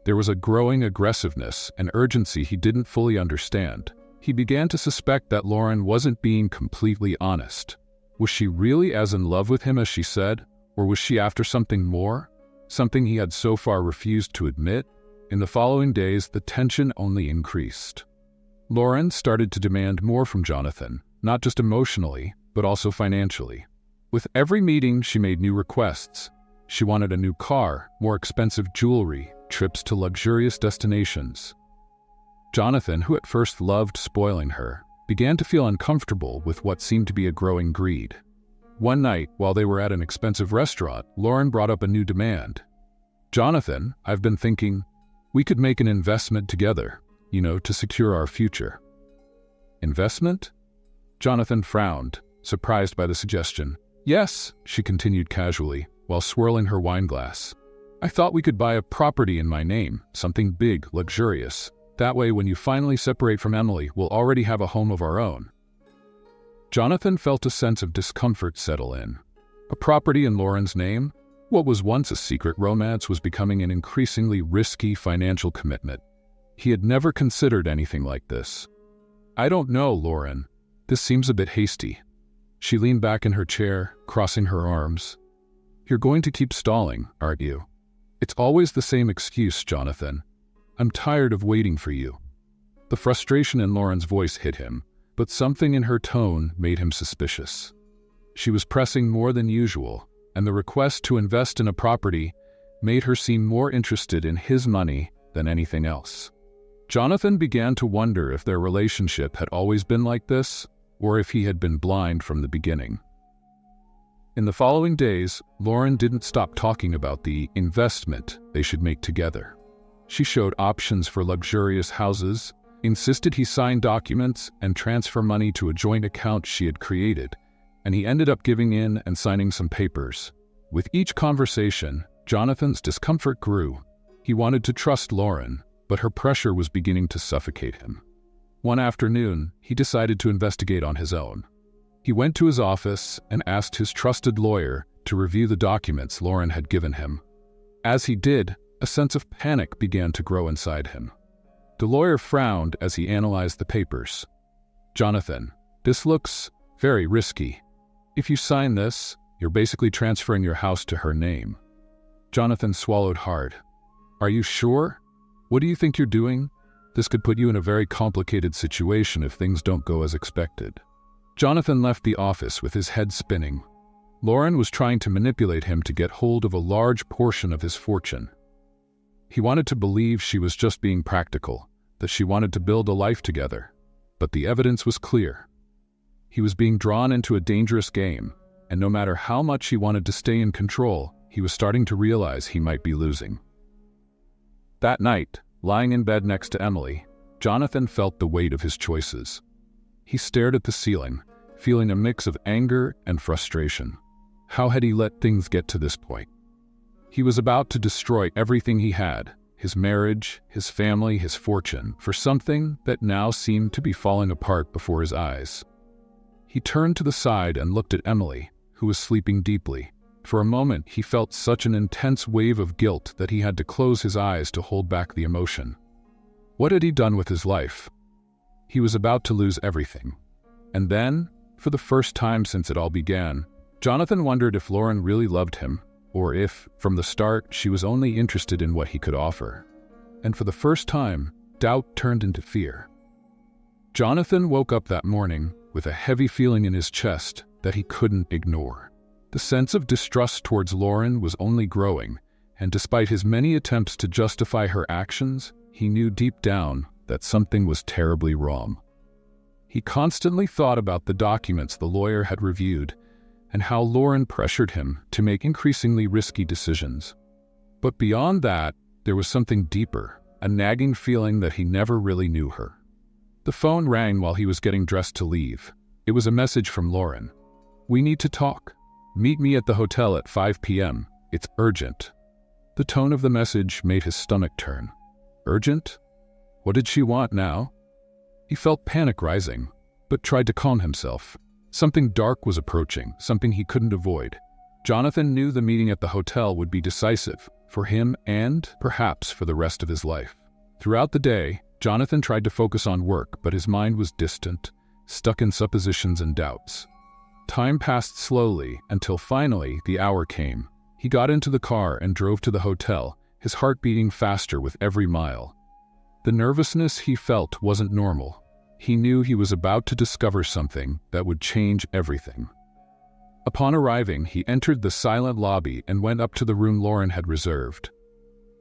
There was a growing aggressiveness and urgency he didn't fully understand. He began to suspect that Lauren wasn't being completely honest. Was she really as in love with him as she said, or was she after something more? Something he had so far refused to admit? In the following days, the tension only increased. Lauren started to demand more from Jonathan, not just emotionally, but also financially. With every meeting, she made new requests. She wanted a new car, more expensive jewelry, trips to luxurious destinations. Jonathan, who at first loved spoiling her, began to feel uncomfortable with what seemed to be a growing greed. One night, while they were at an expensive restaurant, Lauren brought up a new demand. "Jonathan, I've been thinking, we could make an investment together, to secure our future." "Investment?" Jonathan frowned, surprised by the suggestion. "Yes," she continued casually, while swirling her wine glass. "I thought we could buy a property in my name, something big, luxurious. That way, when you finally separate from Emily, we'll already have a home of our own." Jonathan felt a sense of discomfort settle in. A property in Lauren's name? What was once a secret romance was becoming an increasingly risky financial commitment. He had never considered anything like this. "I don't know, Lauren. This seems a bit hasty." She leaned back in her chair, crossing her arms. "You're going to keep stalling, aren't you? It's always the same excuse, Jonathan. I'm tired of waiting for you." The frustration in Lauren's voice hit him, but something in her tone made him suspicious. She was pressing more than usual, and the request to invest in a property made her seem more interested in his money than anything else. Jonathan began to wonder if their relationship had always been like this, or if he had been blind from the beginning. In the following days, Lauren didn't stop talking about the investment they should make together. She showed options for luxurious houses, insisted he sign documents and transfer money to a joint account she had created, and he ended up giving in and signing some papers. With each conversation, Jonathan's discomfort grew. He wanted to trust Lauren, but her pressure was beginning to suffocate him. One afternoon, he decided to investigate on his own. He went to his office and asked his trusted lawyer to review the documents Lauren had given him. As he did, a sense of panic began to grow inside him. The lawyer frowned as he analyzed the papers. "Jonathan, this looks very risky. If you sign this, you're basically transferring your house to her name." Jonathan swallowed hard. "Are you sure? What do you think you're doing? This could put you in a very complicated situation if things don't go as expected." Jonathan left the office with his head spinning. Lauren was trying to manipulate him to get hold of a large portion of his fortune. He wanted to believe she was just being practical, that she wanted to build a life together, but the evidence was clear. He was being drawn into a dangerous game, and no matter how much he wanted to stay in control, he was starting to realize he might be losing. That night, lying in bed next to Emily, Jonathan felt the weight of his choices. He stared at the ceiling, feeling a mix of anger and frustration. How had he let things get to this point? He was about to destroy everything he had, his marriage, his family, his fortune, for something that now seemed to be falling apart before his eyes. He turned to the side and looked at Emily, who was sleeping deeply. For a moment, he felt such an intense wave of guilt that he had to close his eyes to hold back the emotion. What had he done with his life? He was about to lose everything. And then, for the first time since it all began, Jonathan wondered if Lauren really loved him, or if, from the start, she was only interested in what he could offer. And for the first time, doubt turned into fear. Jonathan woke up that morning with a heavy feeling in his chest that he couldn't ignore. The sense of distrust towards Lauren was only growing, and despite his many attempts to justify her actions, he knew deep down that something was terribly wrong. He constantly thought about the documents the lawyer had reviewed and how Lauren pressured him to make increasingly risky decisions. But beyond that, there was something deeper, a nagging feeling that he never really knew her. The phone rang while he was getting dressed to leave. It was a message from Lauren. "We need to talk. Meet me at the hotel at 5 p.m. It's urgent." The tone of the message made his stomach turn. Urgent? What did she want now? He felt panic rising, but tried to calm himself. Something dark was approaching, something he couldn't avoid. Jonathan knew the meeting at the hotel would be decisive, for him and, perhaps, for the rest of his life. Throughout the day, Jonathan tried to focus on work, but his mind was distant, stuck in suppositions and doubts. Time passed slowly until finally the hour came. He got into the car and drove to the hotel, his heart beating faster with every mile. The nervousness he felt wasn't normal. He knew he was about to discover something that would change everything. Upon arriving, he entered the silent lobby and went up to the room Lauren had reserved.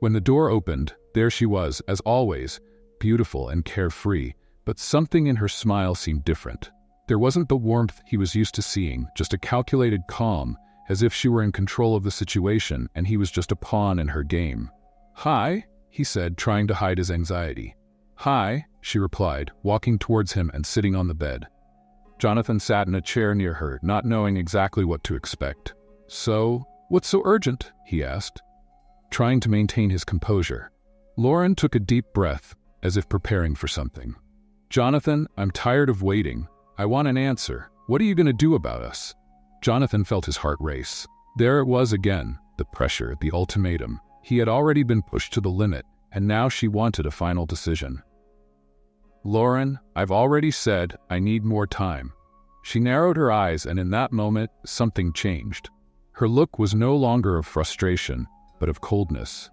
When the door opened, there she was, as always, beautiful and carefree, but something in her smile seemed different. There wasn't the warmth he was used to seeing, just a calculated calm, as if she were in control of the situation and he was just a pawn in her game. "Hi," he said, trying to hide his anxiety. "Hi," she replied, walking towards him and sitting on the bed. Jonathan sat in a chair near her, not knowing exactly what to expect. "So, what's so urgent?" he asked, trying to maintain his composure. Lauren took a deep breath, as if preparing for something. "Jonathan, I'm tired of waiting. I want an answer. What are you going to do about us?" Jonathan felt his heart race. There it was again, the pressure, the ultimatum. He had already been pushed to the limit, and now she wanted a final decision. "Lauren, I've already said I need more time." She narrowed her eyes, and in that moment, something changed. Her look was no longer of frustration, but of coldness.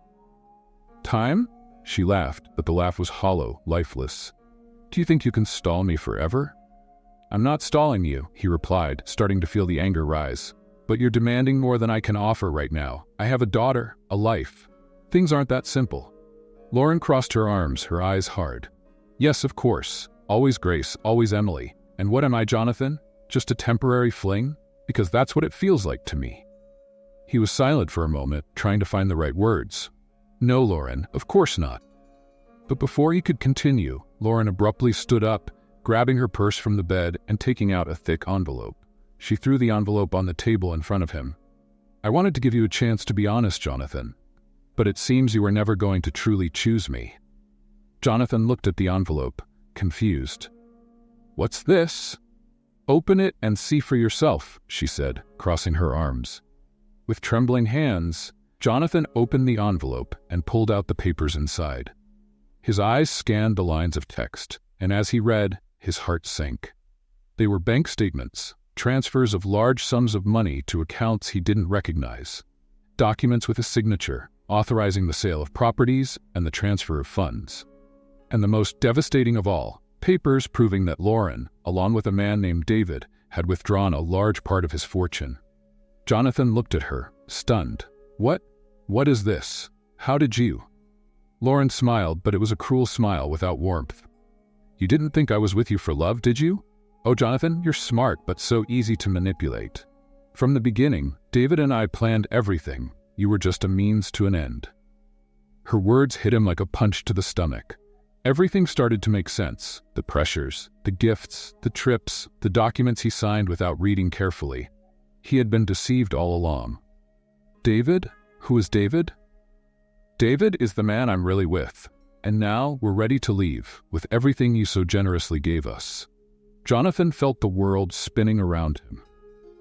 "Time?" She laughed, but the laugh was hollow, lifeless. "Do you think you can stall me forever?" "I'm not stalling you," he replied, starting to feel the anger rise. "But you're demanding more than I can offer right now. I have a daughter, a life. Things aren't that simple." Lauren crossed her arms, her eyes hard. "Yes, of course. Always Grace, always Emily. And what am I, Jonathan? Just a temporary fling? Because that's what it feels like to me." He was silent for a moment, trying to find the right words. "No, Lauren, of course not." But before he could continue, Lauren abruptly stood up, grabbing her purse from the bed and taking out a thick envelope. She threw the envelope on the table in front of him. "I wanted to give you a chance to be honest, Jonathan. But it seems you were never going to truly choose me." Jonathan looked at the envelope, confused. "What's this?" "Open it and see for yourself," she said, crossing her arms. With trembling hands, Jonathan opened the envelope and pulled out the papers inside. His eyes scanned the lines of text, and as he read, his heart sank. They were bank statements, transfers of large sums of money to accounts he didn't recognize, documents with a signature, authorizing the sale of properties and the transfer of funds. And the most devastating of all, papers proving that Lauren, along with a man named David, had withdrawn a large part of his fortune. Jonathan looked at her, stunned. What is this? How did you?" Lauren smiled, but it was a cruel smile without warmth. "You didn't think I was with you for love, did you? Oh, Jonathan, you're smart, but so easy to manipulate. From the beginning, David and I planned everything. You were just a means to an end." Her words hit him like a punch to the stomach. Everything started to make sense. The pressures, the gifts, the trips, the documents he signed without reading carefully. He had been deceived all along. "David? Who is David?" "David is the man I'm really with. And now we're ready to leave, with everything you so generously gave us." Jonathan felt the world spinning around him.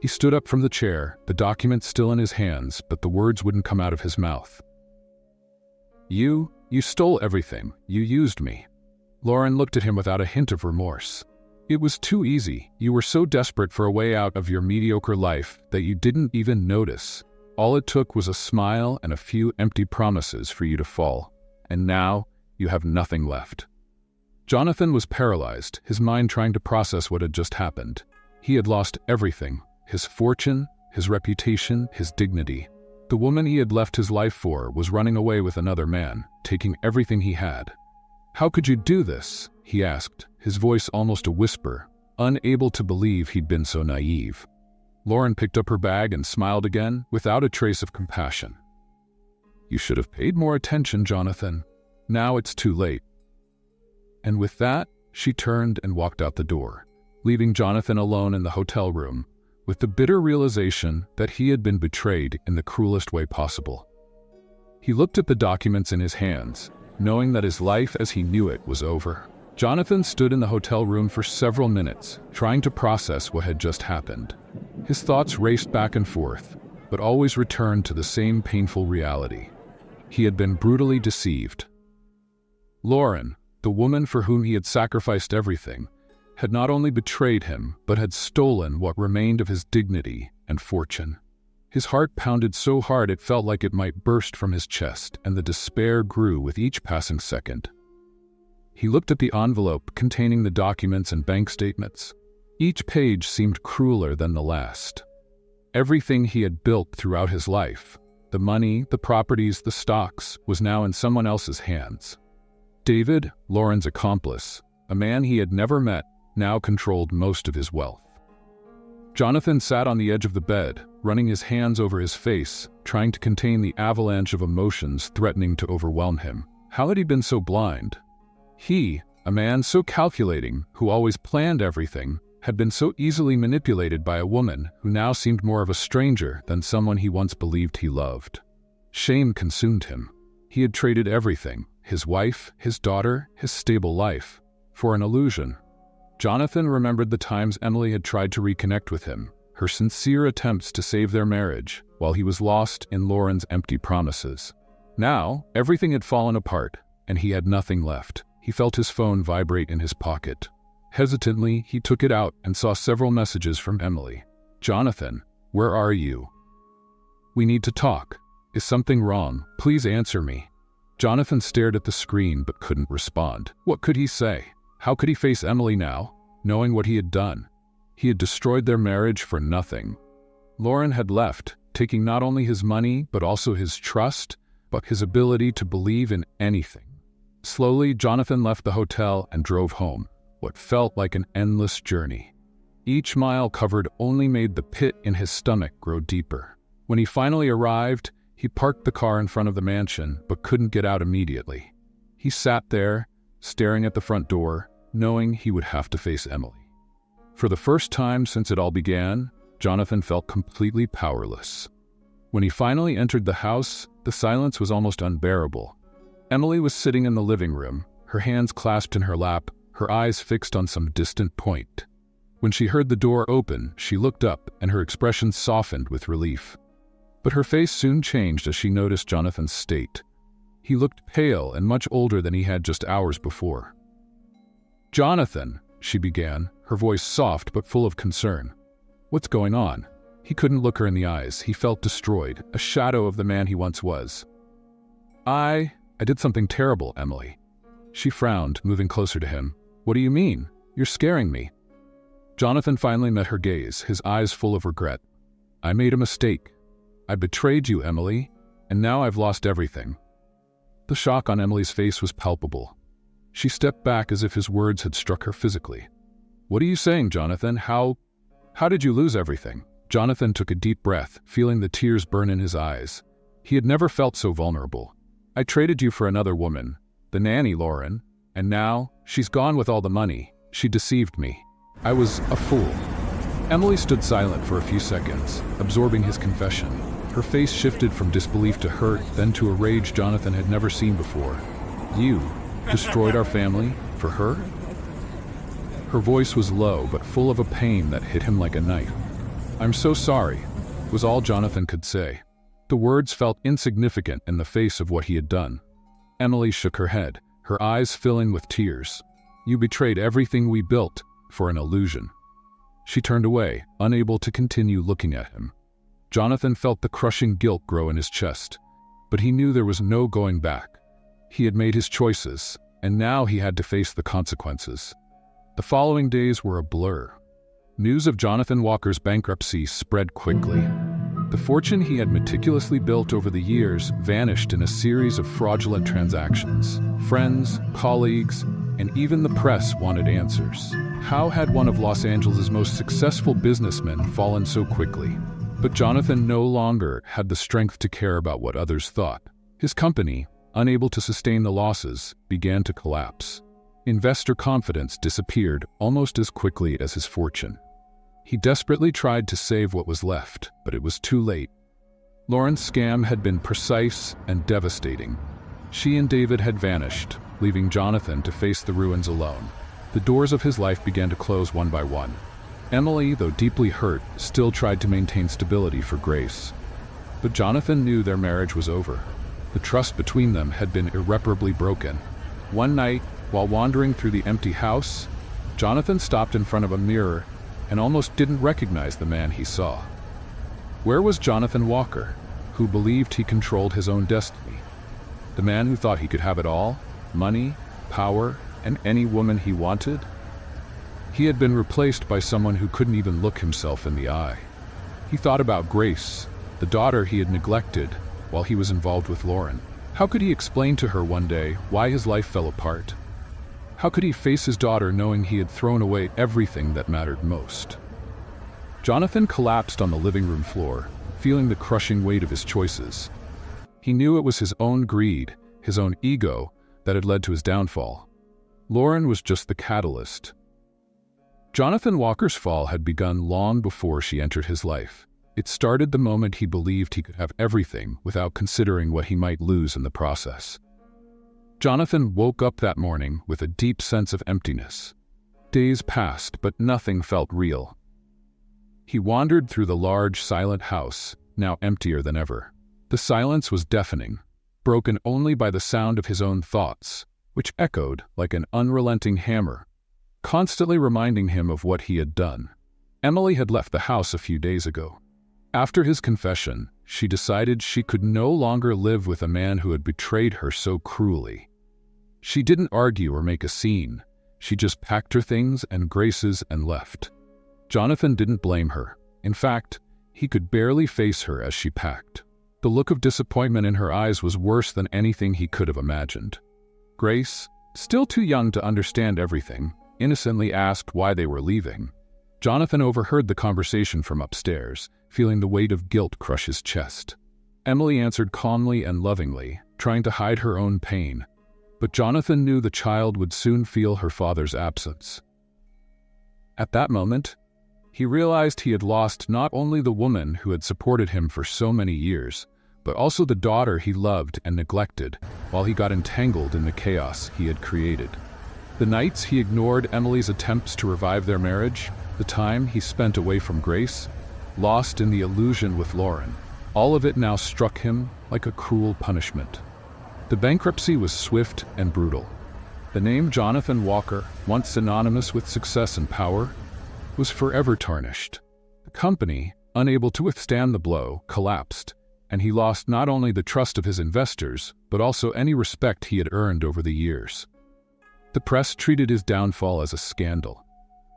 He stood up from the chair, the document still in his hands, but the words wouldn't come out of his mouth. You stole everything. You used me." Lauren looked at him without a hint of remorse. "It was too easy. You were so desperate for a way out of your mediocre life that you didn't even notice. All it took was a smile and a few empty promises for you to fall. And now, you have nothing left." Jonathan was paralyzed, his mind trying to process what had just happened. He had lost everything: his fortune, his reputation, his dignity. The woman he had left his life for was running away with another man, taking everything he had. "How could you do this?" he asked, his voice almost a whisper, unable to believe he'd been so naive. Lauren picked up her bag and smiled again, without a trace of compassion. "You should have paid more attention, Jonathan. Now it's too late." And with that, she turned and walked out the door, leaving Jonathan alone in the hotel room, with the bitter realization that he had been betrayed in the cruelest way possible. He looked at the documents in his hands, knowing that his life as he knew it was over. Jonathan stood in the hotel room for several minutes, trying to process what had just happened. His thoughts raced back and forth, but always returned to the same painful reality. He had been brutally deceived. Lauren, the woman for whom he had sacrificed everything, had not only betrayed him, but had stolen what remained of his dignity and fortune. His heart pounded so hard it felt like it might burst from his chest, and the despair grew with each passing second. He looked at the envelope containing the documents and bank statements. Each page seemed crueler than the last. Everything he had built throughout his life, the money, the properties, the stocks, was now in someone else's hands. David, Lauren's accomplice, a man he had never met, now controlled most of his wealth. Jonathan sat on the edge of the bed, running his hands over his face, trying to contain the avalanche of emotions threatening to overwhelm him. How had he been so blind? He, a man so calculating, who always planned everything, had been so easily manipulated by a woman who now seemed more of a stranger than someone he once believed he loved. Shame consumed him. He had traded everything, his wife, his daughter, his stable life, for an illusion. Jonathan remembered the times Emily had tried to reconnect with him, her sincere attempts to save their marriage, while he was lost in Lauren's empty promises. Now, everything had fallen apart, and he had nothing left. He felt his phone vibrate in his pocket. Hesitantly, he took it out and saw several messages from Emily. "Jonathan, where are you? We need to talk. Is something wrong? Please answer me." Jonathan stared at the screen but couldn't respond. What could he say? How could he face Emily now, knowing what he had done? He had destroyed their marriage for nothing. Lauren had left, taking not only his money but also his trust, but his ability to believe in anything. Slowly, Jonathan left the hotel and drove home, what felt like an endless journey. Each mile covered only made the pit in his stomach grow deeper. When he finally arrived, he parked the car in front of the mansion but couldn't get out immediately. He sat there, staring at the front door, knowing he would have to face Emily. For the first time since it all began, Jonathan felt completely powerless. When he finally entered the house, the silence was almost unbearable. Emily was sitting in the living room, her hands clasped in her lap, her eyes fixed on some distant point. When she heard the door open, she looked up and her expression softened with relief. But her face soon changed as she noticed Jonathan's state. He looked pale and much older than he had just hours before. "Jonathan," she began, her voice soft but full of concern. "What's going on?" He couldn't look her in the eyes. He felt destroyed, a shadow of the man he once was. I did something terrible, Emily." She frowned, moving closer to him. "What do you mean? You're scaring me." Jonathan finally met her gaze, his eyes full of regret. "I made a mistake. I betrayed you, Emily, and now I've lost everything." The shock on Emily's face was palpable. She stepped back as if his words had struck her physically. "What are you saying, Jonathan? How did you lose everything?" Jonathan took a deep breath, feeling the tears burn in his eyes. He had never felt so vulnerable. "I traded you for another woman, the nanny, Lauren, and now she's gone with all the money. She deceived me. I was a fool." Emily stood silent for a few seconds, absorbing his confession. Her face shifted from disbelief to hurt, then to a rage Jonathan had never seen before. "You destroyed our family for her?" Her voice was low but full of a pain that hit him like a knife. "I'm so sorry," was all Jonathan could say. The words felt insignificant in the face of what he had done. Emily shook her head, her eyes filling with tears. "You betrayed everything we built for an illusion." She turned away, unable to continue looking at him. Jonathan felt the crushing guilt grow in his chest, but he knew there was no going back. He had made his choices, and now he had to face the consequences. The following days were a blur. News of Jonathan Walker's bankruptcy spread quickly. The fortune he had meticulously built over the years vanished in a series of fraudulent transactions. Friends, colleagues, and even the press wanted answers. How had one of Los Angeles' most successful businessmen fallen so quickly? But Jonathan no longer had the strength to care about what others thought. His company, unable to sustain the losses, began to collapse. Investor confidence disappeared almost as quickly as his fortune. He desperately tried to save what was left, but it was too late. Lauren's scam had been precise and devastating. She and David had vanished, leaving Jonathan to face the ruins alone. The doors of his life began to close one by one. Emily, though deeply hurt, still tried to maintain stability for Grace. But Jonathan knew their marriage was over. The trust between them had been irreparably broken. One night, while wandering through the empty house, Jonathan stopped in front of a mirror and almost didn't recognize the man he saw. Where was Jonathan Walker, who believed he controlled his own destiny? The man who thought he could have it all, money, power, and any woman he wanted? He had been replaced by someone who couldn't even look himself in the eye. He thought about Grace, the daughter he had neglected while he was involved with Lauren. How could he explain to her one day why his life fell apart? How could he face his daughter knowing he had thrown away everything that mattered most? Jonathan collapsed on the living room floor, feeling the crushing weight of his choices. He knew it was his own greed, his own ego, that had led to his downfall. Lauren was just the catalyst. Jonathan Walker's fall had begun long before she entered his life. It started the moment he believed he could have everything without considering what he might lose in the process. Jonathan woke up that morning with a deep sense of emptiness. Days passed, but nothing felt real. He wandered through the large, silent house, now emptier than ever. The silence was deafening, broken only by the sound of his own thoughts, which echoed like an unrelenting hammer, constantly reminding him of what he had done. Emily had left the house a few days ago. After his confession, she decided she could no longer live with a man who had betrayed her so cruelly. She didn't argue or make a scene. She just packed her things and Grace's and left. Jonathan didn't blame her. In fact, he could barely face her as she packed. The look of disappointment in her eyes was worse than anything he could have imagined. Grace, still too young to understand everything, innocently asked why they were leaving. Jonathan overheard the conversation from upstairs, feeling the weight of guilt crush his chest. Emily answered calmly and lovingly, trying to hide her own pain. But Jonathan knew the child would soon feel her father's absence. At that moment, he realized he had lost not only the woman who had supported him for so many years, but also the daughter he loved and neglected while he got entangled in the chaos he had created. The nights he ignored Emily's attempts to revive their marriage, the time he spent away from Grace, lost in the illusion with Lauren, all of it now struck him like a cruel punishment. The bankruptcy was swift and brutal. The name Jonathan Walker, once synonymous with success and power, was forever tarnished. The company, unable to withstand the blow, collapsed, and he lost not only the trust of his investors, but also any respect he had earned over the years. The press treated his downfall as a scandal,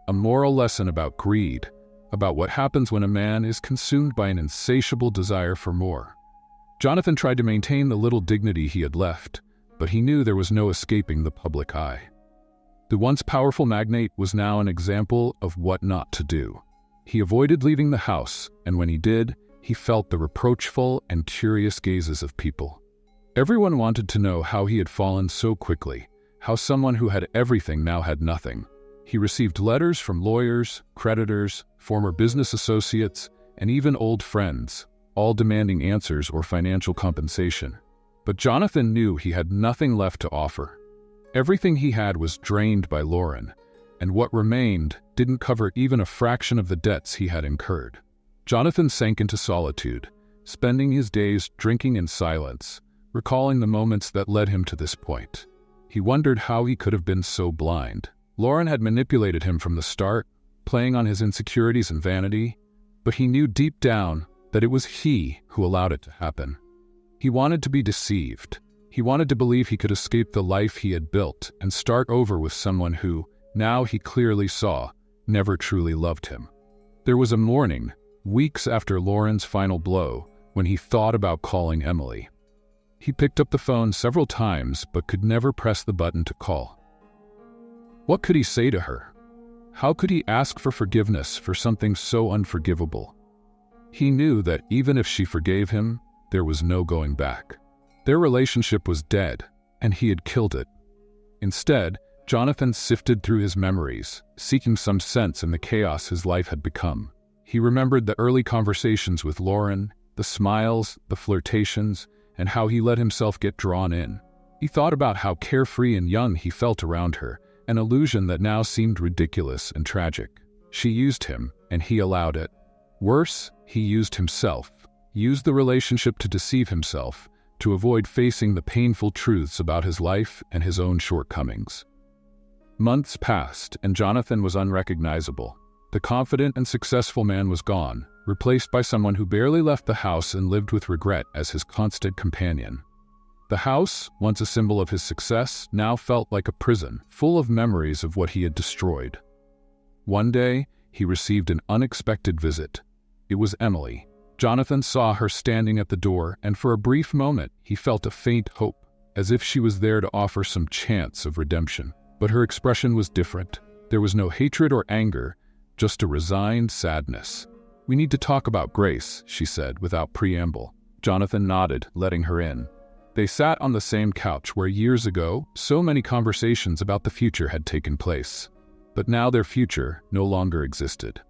a moral lesson about greed, about what happens when a man is consumed by an insatiable desire for more. Jonathan tried to maintain the little dignity he had left, but he knew there was no escaping the public eye. The once powerful magnate was now an example of what not to do. He avoided leaving the house, and when he did, he felt the reproachful and curious gazes of people. Everyone wanted to know how he had fallen so quickly, how someone who had everything now had nothing. He received letters from lawyers, creditors, former business associates, and even old friends, all demanding answers or financial compensation. But Jonathan knew he had nothing left to offer. Everything he had was drained by Lauren, and what remained didn't cover even a fraction of the debts he had incurred. Jonathan sank into solitude, spending his days drinking in silence, recalling the moments that led him to this point. He wondered how he could have been so blind. Lauren had manipulated him from the start, playing on his insecurities and vanity, but he knew deep down that it was he who allowed it to happen. He wanted to be deceived. He wanted to believe he could escape the life he had built and start over with someone who, now he clearly saw, never truly loved him. There was a morning, weeks after Lauren's final blow, when he thought about calling Emily. He picked up the phone several times but could never press the button to call. What could he say to her? How could he ask for forgiveness for something so unforgivable? He knew that even if she forgave him, there was no going back. Their relationship was dead, and he had killed it. Instead, Jonathan sifted through his memories, seeking some sense in the chaos his life had become. He remembered the early conversations with Lauren, the smiles, the flirtations, and how he let himself get drawn in. He thought about how carefree and young he felt around her, an illusion that now seemed ridiculous and tragic. She used him, and he allowed it. Worse, he used himself, used the relationship to deceive himself, to avoid facing the painful truths about his life and his own shortcomings. Months passed, and Jonathan was unrecognizable. The confident and successful man was gone, replaced by someone who barely left the house and lived with regret as his constant companion. The house, once a symbol of his success, now felt like a prison, full of memories of what he had destroyed. One day, he received an unexpected visit. It was Emily. Jonathan saw her standing at the door, and for a brief moment, he felt a faint hope, as if she was there to offer some chance of redemption. But her expression was different. There was no hatred or anger, just a resigned sadness. "We need to talk about Grace," she said without preamble. Jonathan nodded, letting her in. They sat on the same couch where years ago, so many conversations about the future had taken place. But now their future no longer existed.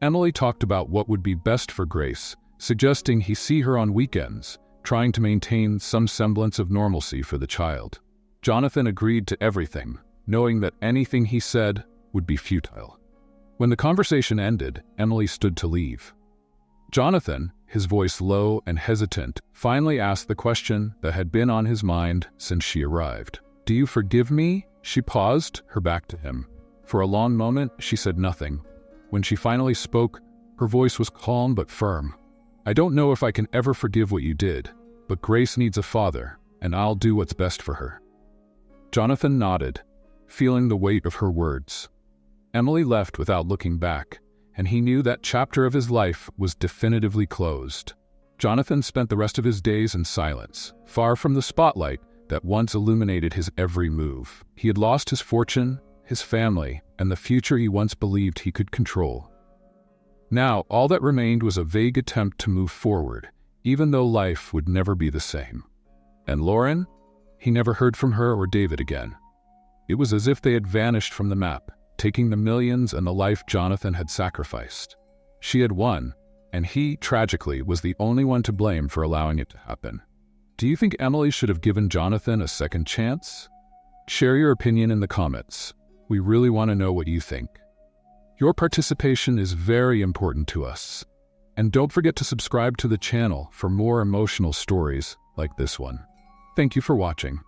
Emily talked about what would be best for Grace, suggesting he see her on weekends, trying to maintain some semblance of normalcy for the child. Jonathan agreed to everything, knowing that anything he said would be futile. When the conversation ended, Emily stood to leave. Jonathan, his voice low and hesitant, finally asked the question that had been on his mind since she arrived. "Do you forgive me?" She paused, her back to him. For a long moment, she said nothing. When she finally spoke, her voice was calm but firm. "I don't know if I can ever forgive what you did, but Grace needs a father, and I'll do what's best for her." Jonathan nodded, feeling the weight of her words. Emily left without looking back, and he knew that chapter of his life was definitively closed. Jonathan spent the rest of his days in silence, far from the spotlight that once illuminated his every move. He had lost his fortune, his family, and the future he once believed he could control. Now, all that remained was a vague attempt to move forward, even though life would never be the same. And Lauren? He never heard from her or David again. It was as if they had vanished from the map, taking the millions and the life Jonathan had sacrificed. She had won, and he, tragically, was the only one to blame for allowing it to happen. Do you think Emily should have given Jonathan a second chance? Share your opinion in the comments. We really want to know what you think. Your participation is very important to us. And don't forget to subscribe to the channel for more emotional stories like this one. Thank you for watching.